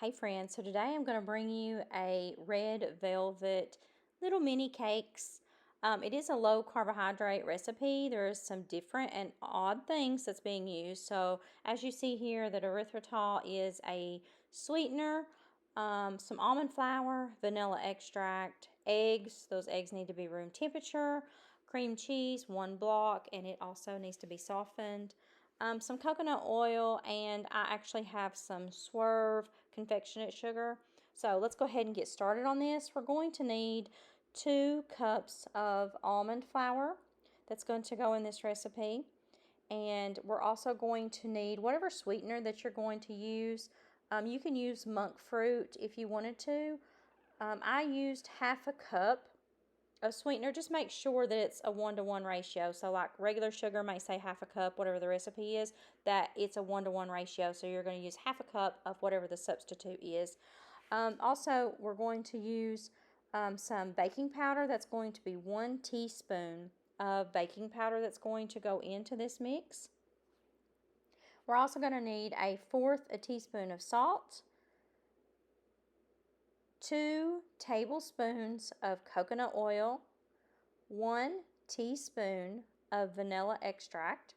Hey friends, so today I'm going to bring you a red velvet little mini cakes. It is a low carbohydrate recipe. There's some different and odd things that's being used. So as you see here, that erythritol is a sweetener, some almond flour, vanilla extract, eggs. Those eggs need to be room temperature, cream cheese, 1 block, and it also needs to be softened. Some coconut oil, and I actually have some Swerve confectionate sugar. So let's go ahead and get started on this. We're going to need 2 cups of almond flour that's going to go in this recipe. And we're also going to need whatever sweetener that you're going to use. You can use monk fruit if you wanted to. I used half a cup a sweetener. Just make sure that it's a 1-to-1 ratio. So like regular sugar may say half a cup, whatever the recipe is, that it's a 1-to-1 ratio. So you're going to use half a cup of whatever the substitute is. Also, we're going to use some baking powder. That's going to be 1 teaspoon of baking powder that's going to go into this mix. We're also going to need 1/4 a teaspoon of salt, 2 tablespoons of coconut oil, 1 teaspoon of vanilla extract.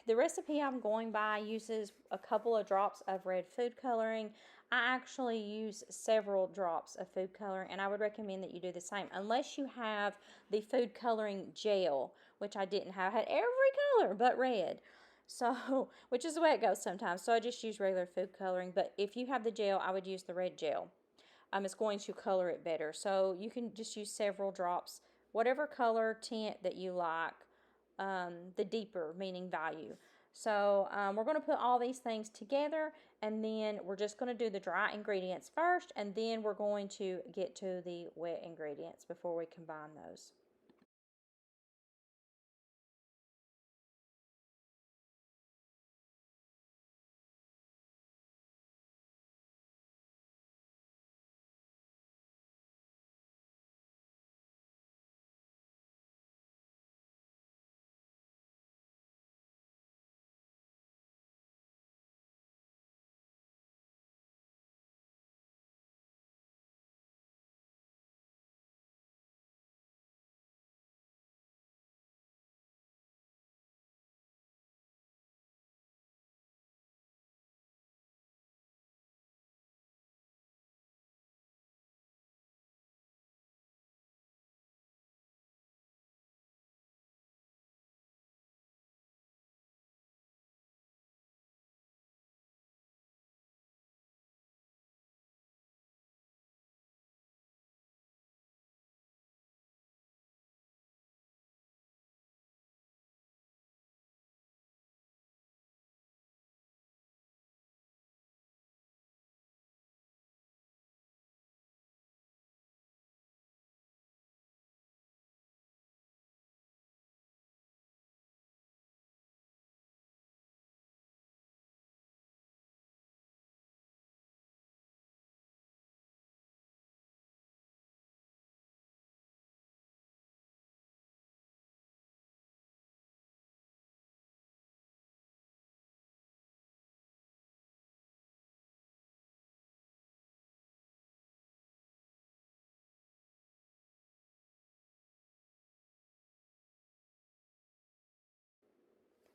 The recipe I'm going by uses a couple of drops of red food coloring. I actually use several drops of food coloring, and I would recommend that you do the same unless you have the food coloring gel, which I didn't have. I had every color but red. So, which is the way it goes sometimes. So I just use regular food coloring, but if you have the gel, I would use the red gel. It's going to color it better. So you can just use several drops, whatever color tint that you like, the deeper meaning value. So we're going to put all these things together, and then we're just going to do the dry ingredients first, and then we're going to get to the wet ingredients before we combine those.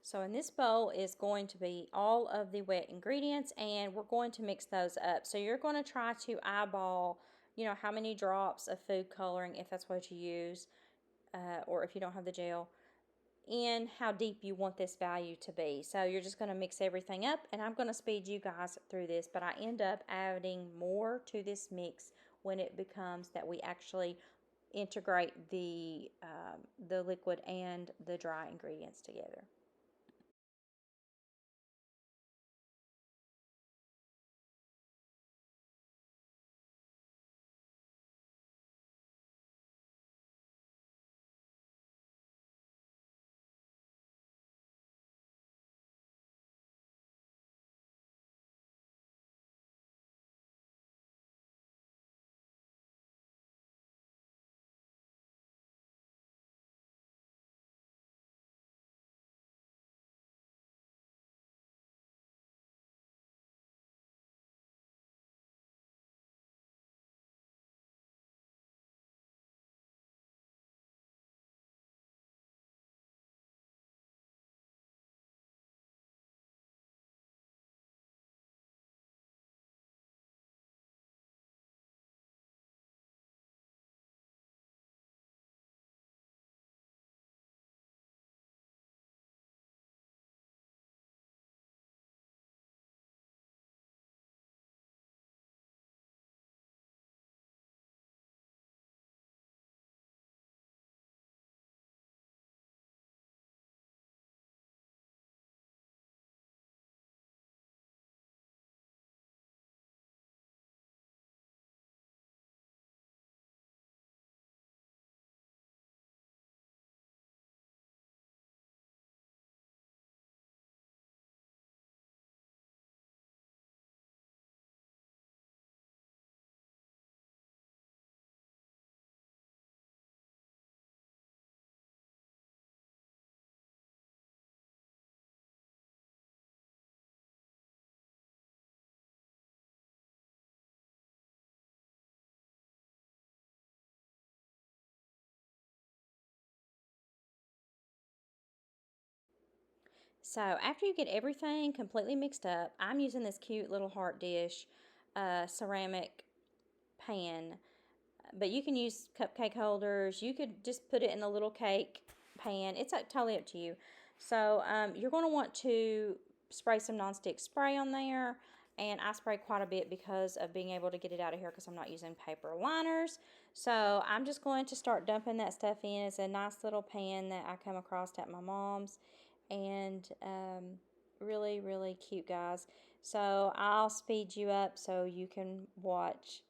So in this bowl is going to be all of the wet ingredients, and we're going to mix those up. So you're going to try to eyeball, how many drops of food coloring, if that's what you use, or if you don't have the gel, and how deep you want this value to be. So you're just going to mix everything up, and I'm going to speed you guys through this, but I end up adding more to this mix when it becomes that we actually integrate the liquid and the dry ingredients together. So after you get everything completely mixed up, I'm using this cute little heart dish ceramic pan, but you can use cupcake holders. You could just put it in a little cake pan. It's totally up to you. So you're going to want to spray some nonstick spray on there, and I spray quite a bit because of being able to get it out of here because I'm not using paper liners. So I'm just going to start dumping that stuff in. It's a nice little pan that I come across at my mom's, and really, really cute, guys. So I'll speed you up so you can watch.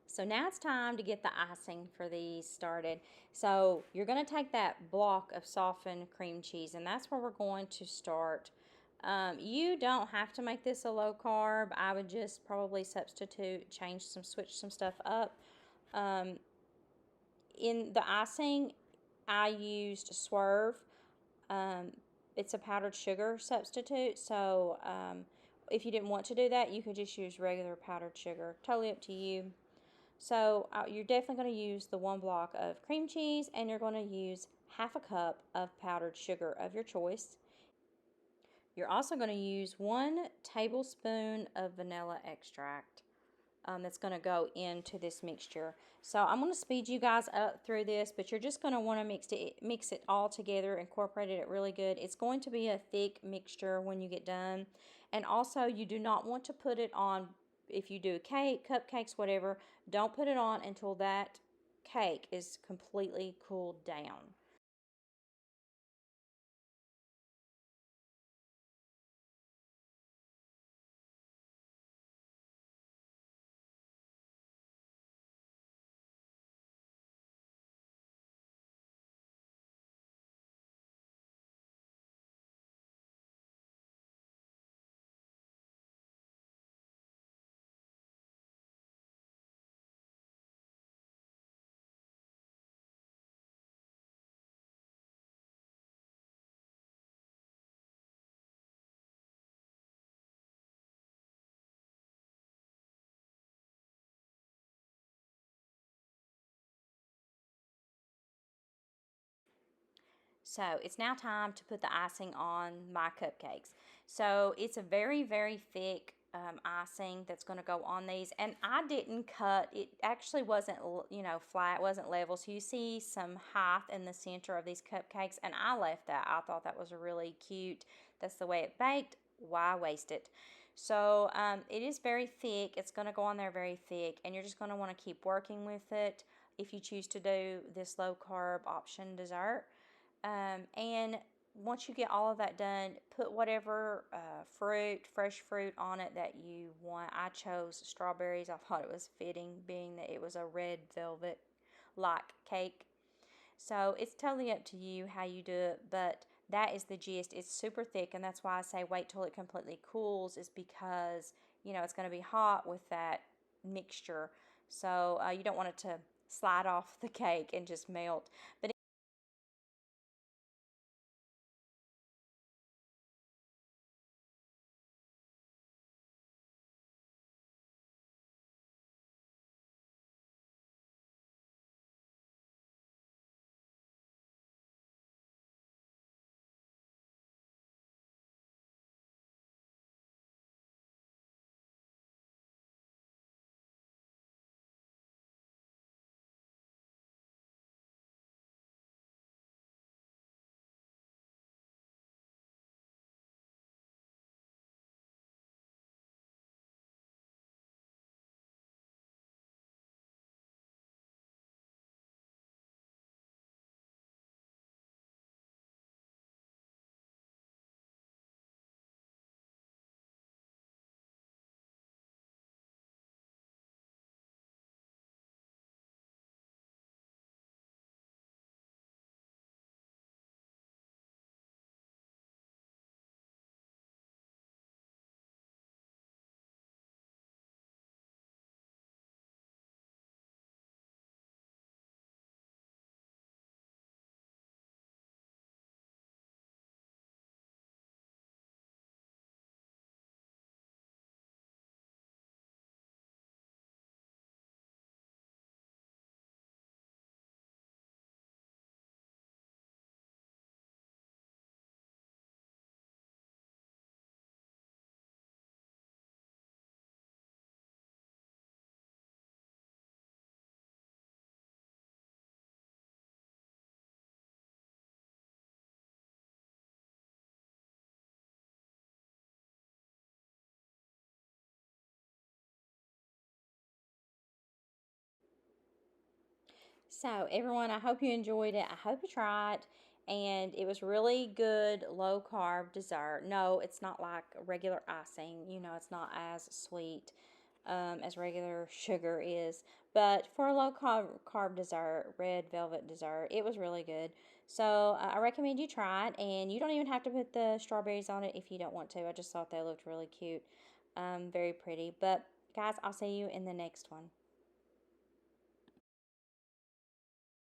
So now it's time to get the icing for these started. So you're going to take that block of softened cream cheese, and that's where we're going to start. You don't have to make this a low carb. I would just probably substitute, switch some stuff up. Um, in the icing, I used Swerve. Um, it's a powdered sugar substitute, so if you didn't want to do that, you could just use regular powdered sugar. Totally up to you. So you're definitely going to use the 1 block of cream cheese, and you're going to use half a cup of powdered sugar of your choice. You're also going to use 1 tablespoon of vanilla extract. That's going to go into this mixture. So I'm going to speed you guys up through this, but you're just going to want to mix it all together, incorporate it really good. It's going to be a thick mixture when you get done. And also, you do not want to put it on, if you do cake, cupcakes, whatever, don't put it on until that cake is completely cooled down. So it's now time to put the icing on my cupcakes. So it's a very, very thick icing that's going to go on these. And I didn't cut, it actually wasn't, flat, wasn't level. So you see some height in the center of these cupcakes, and I left that. I thought that was really cute. That's the way it baked. Why waste it? So it is very thick. It's going to go on there very thick, and you're just going to want to keep working with it if you choose to do this low carb option dessert. And once you get all of that done, put whatever fresh fruit on it that you want. I chose strawberries. I thought it was fitting, being that it was a red velvet like cake. So it's totally up to you how you do it, but that is the gist. It's super thick, and that's why I say wait till it completely cools, is because it's going to be hot with that mixture. So you don't want it to slide off the cake and just melt. But so, everyone, I hope you enjoyed it. I hope you try it. And it was really good low carb dessert. No, it's not like regular icing. It's not as sweet as regular sugar is. But for a low carb dessert, red velvet dessert, it was really good. So, I recommend you try it. And you don't even have to put the strawberries on it if you don't want to. I just thought they looked really cute. Very pretty. But, guys, I'll see you in the next one.